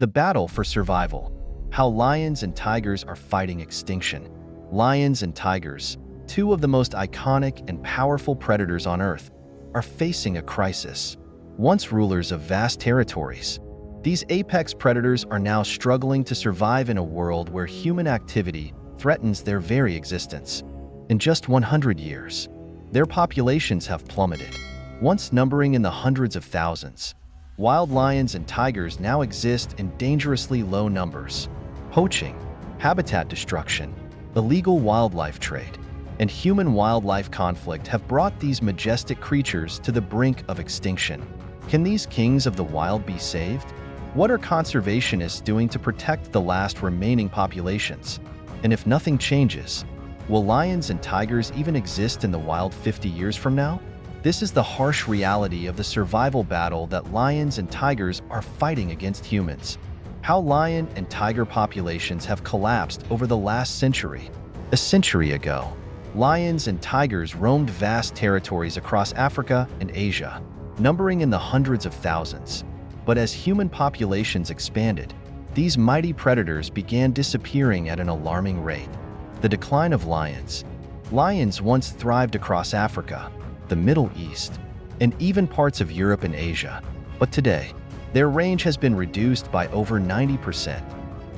The battle for survival. How lions and tigers are fighting extinction. Lions and tigers, two of the most iconic and powerful predators on Earth, are facing a crisis. Once rulers of vast territories, these apex predators are now struggling to survive in a world where human activity threatens their very existence. In just 100 years, their populations have plummeted, once numbering in the hundreds of thousands. Wild lions and tigers now exist in dangerously low numbers. Poaching, habitat destruction, illegal wildlife trade, and human-wildlife conflict have brought these majestic creatures to the brink of extinction. Can these kings of the wild be saved? What are conservationists doing to protect the last remaining populations? And if nothing changes, will lions and tigers even exist in the wild 50 years from now? This is the harsh reality of the survival battle that lions and tigers are fighting against humans. How lion and tiger populations have collapsed over the last century. A century ago, lions and tigers roamed vast territories across Africa and Asia, numbering in the hundreds of thousands. But as human populations expanded, these mighty predators began disappearing at an alarming rate. The decline of lions. Lions once thrived across Africa, the Middle East, and even parts of Europe and Asia. But today, their range has been reduced by over 90%.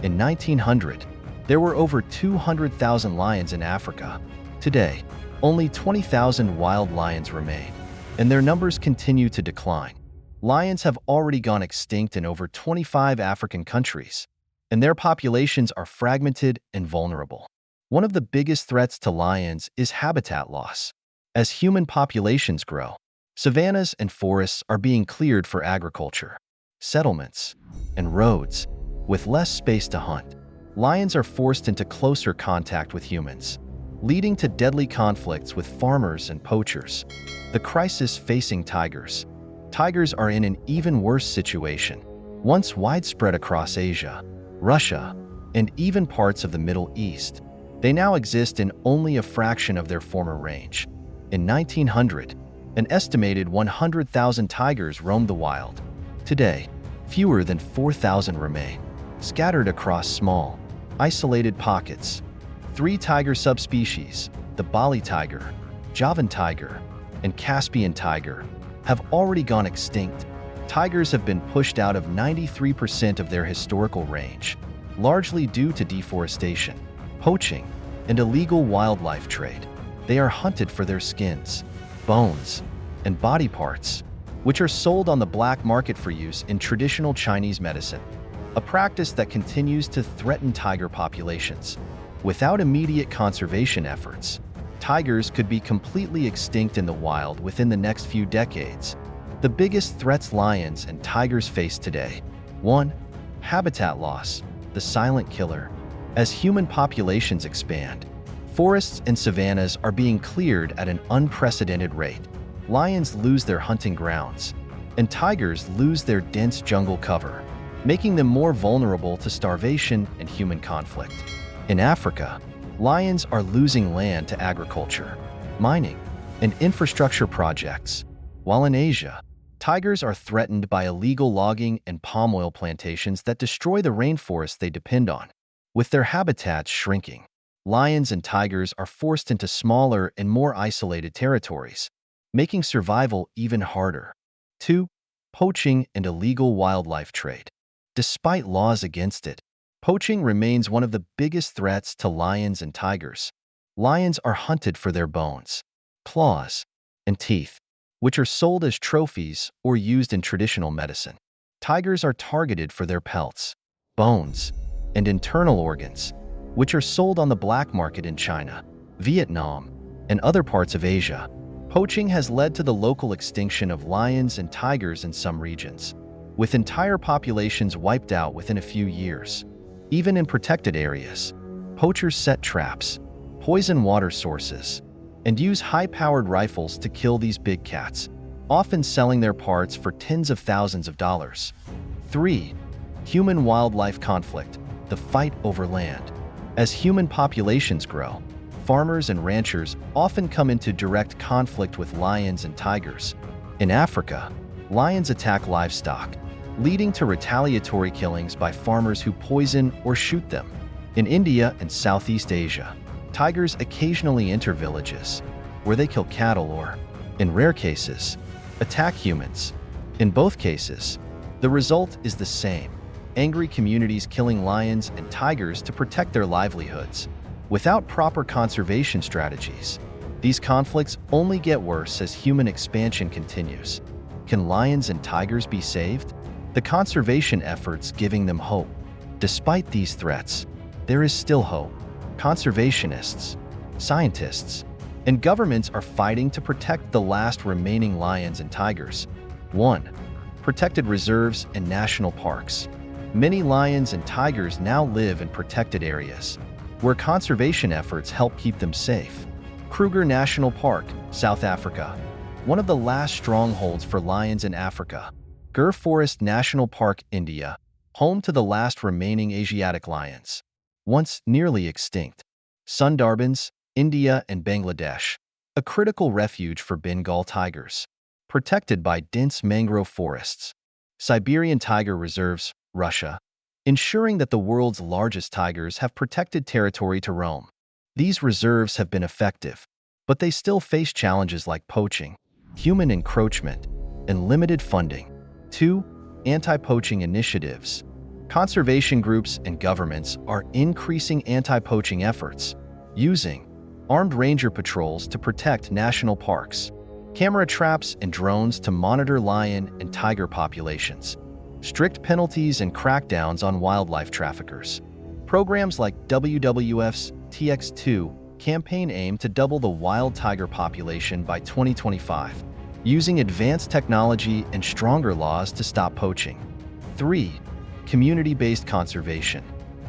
In 1900, there were over 200,000 lions in Africa. Today, only 20,000 wild lions remain, and their numbers continue to decline. Lions have already gone extinct in over 25 African countries, and their populations are fragmented and vulnerable. One of the biggest threats to lions is habitat loss. As human populations grow, savannas and forests are being cleared for agriculture, settlements, and roads. With less space to hunt, lions are forced into closer contact with humans, leading to deadly conflicts with farmers and poachers. The crisis facing tigers. Tigers are in an even worse situation. Once widespread across Asia, Russia, and even parts of the Middle East, they now exist in only a fraction of their former range. In 1900, an estimated 100,000 tigers roamed the wild. Today, fewer than 4,000 remain, scattered across small, isolated pockets. 3 tiger subspecies, the Bali tiger, Javan tiger, and Caspian tiger, have already gone extinct. Tigers have been pushed out of 93% of their historical range, largely due to deforestation, poaching, and illegal wildlife trade. They are hunted for their skins, bones, and body parts, which are sold on the black market for use in traditional Chinese medicine, a practice that continues to threaten tiger populations. Without immediate conservation efforts, tigers could be completely extinct in the wild within the next few decades. The biggest threats lions and tigers face today. 1. Habitat loss, the silent killer. As human populations expand, forests and savannas are being cleared at an unprecedented rate. Lions lose their hunting grounds, and tigers lose their dense jungle cover, making them more vulnerable to starvation and human conflict. In Africa, lions are losing land to agriculture, mining, and infrastructure projects, while in Asia, tigers are threatened by illegal logging and palm oil plantations that destroy the rainforests they depend on. With their habitats shrinking, lions and tigers are forced into smaller and more isolated territories, making survival even harder. 2. Poaching and illegal wildlife trade. Despite laws against it, poaching remains one of the biggest threats to lions and tigers. Lions are hunted for their bones, claws, and teeth, which are sold as trophies or used in traditional medicine. Tigers are targeted for their pelts, bones, and internal organs, which are sold on the black market in China, Vietnam, and other parts of Asia. Poaching has led to the local extinction of lions and tigers in some regions, with entire populations wiped out within a few years. Even in protected areas, poachers set traps, poison water sources, and use high-powered rifles to kill these big cats, often selling their parts for tens of thousands of dollars. 3. Human-wildlife conflict, the fight over land. As human populations grow, farmers and ranchers often come into direct conflict with lions and tigers. In Africa, lions attack livestock, leading to retaliatory killings by farmers who poison or shoot them. In India and Southeast Asia, tigers occasionally enter villages, where they kill cattle or, in rare cases, attack humans. In both cases, the result is the same: angry communities killing lions and tigers to protect their livelihoods. Without proper conservation strategies, these conflicts only get worse as human expansion continues. Can lions and tigers be saved? The conservation efforts giving them hope. Despite these threats, there is still hope. Conservationists, scientists, and governments are fighting to protect the last remaining lions and tigers. 1. Protected reserves and national parks. Many lions and tigers now live in protected areas, where conservation efforts help keep them safe. Kruger National Park, South Africa. One of the last strongholds for lions in Africa. Gir Forest National Park, India. Home to the last remaining Asiatic lions, once nearly extinct. Sundarbans, India and Bangladesh. A critical refuge for Bengal tigers, protected by dense mangrove forests. Siberian tiger reserves, Russia. Ensuring that the world's largest tigers have protected territory to roam. These reserves have been effective, but they still face challenges like poaching, human encroachment, and limited funding. 2. Anti-poaching initiatives. Conservation groups and governments are increasing anti-poaching efforts, using armed ranger patrols to protect national parks, camera traps and drones to monitor lion and tiger populations, strict penalties and crackdowns on wildlife traffickers. Programs like WWF's TX2 campaign aim to double the wild tiger population by 2025, using advanced technology and stronger laws to stop poaching. 3. Community-based conservation.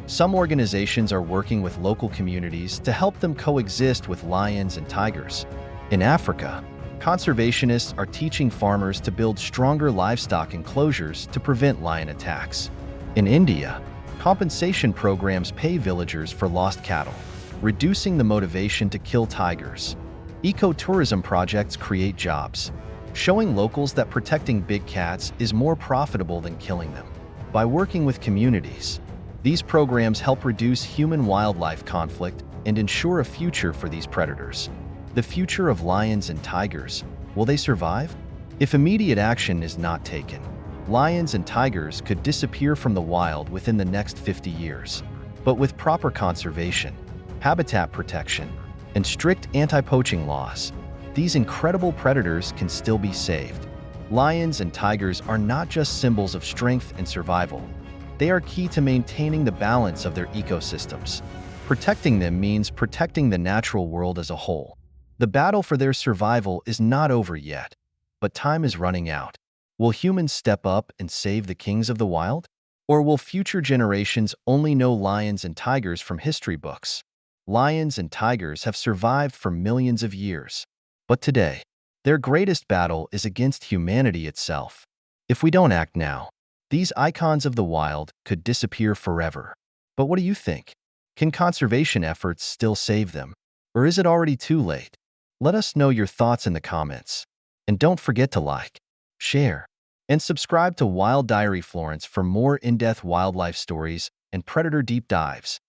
Some organizations are working with local communities to help them coexist with lions and tigers. In Africa, conservationists are teaching farmers to build stronger livestock enclosures to prevent lion attacks. In India, compensation programs pay villagers for lost cattle, reducing the motivation to kill tigers. Ecotourism projects create jobs, showing locals that protecting big cats is more profitable than killing them. By working with communities, these programs help reduce human-wildlife conflict and ensure a future for these predators. The future of lions and tigers, will they survive? If immediate action is not taken, lions and tigers could disappear from the wild within the next 50 years. But with proper conservation, habitat protection, and strict anti-poaching laws, these incredible predators can still be saved. Lions and tigers are not just symbols of strength and survival. They are key to maintaining the balance of their ecosystems. Protecting them means protecting the natural world as a whole. The battle for their survival is not over yet, but time is running out. Will humans step up and save the kings of the wild? Or will future generations only know lions and tigers from history books? Lions and tigers have survived for millions of years. But today, their greatest battle is against humanity itself. If we don't act now, these icons of the wild could disappear forever. But what do you think? Can conservation efforts still save them? Or is it already too late? Let us know your thoughts in the comments. And don't forget to like, share, and subscribe to Wild Diary Florence for more in-depth wildlife stories and predator deep dives.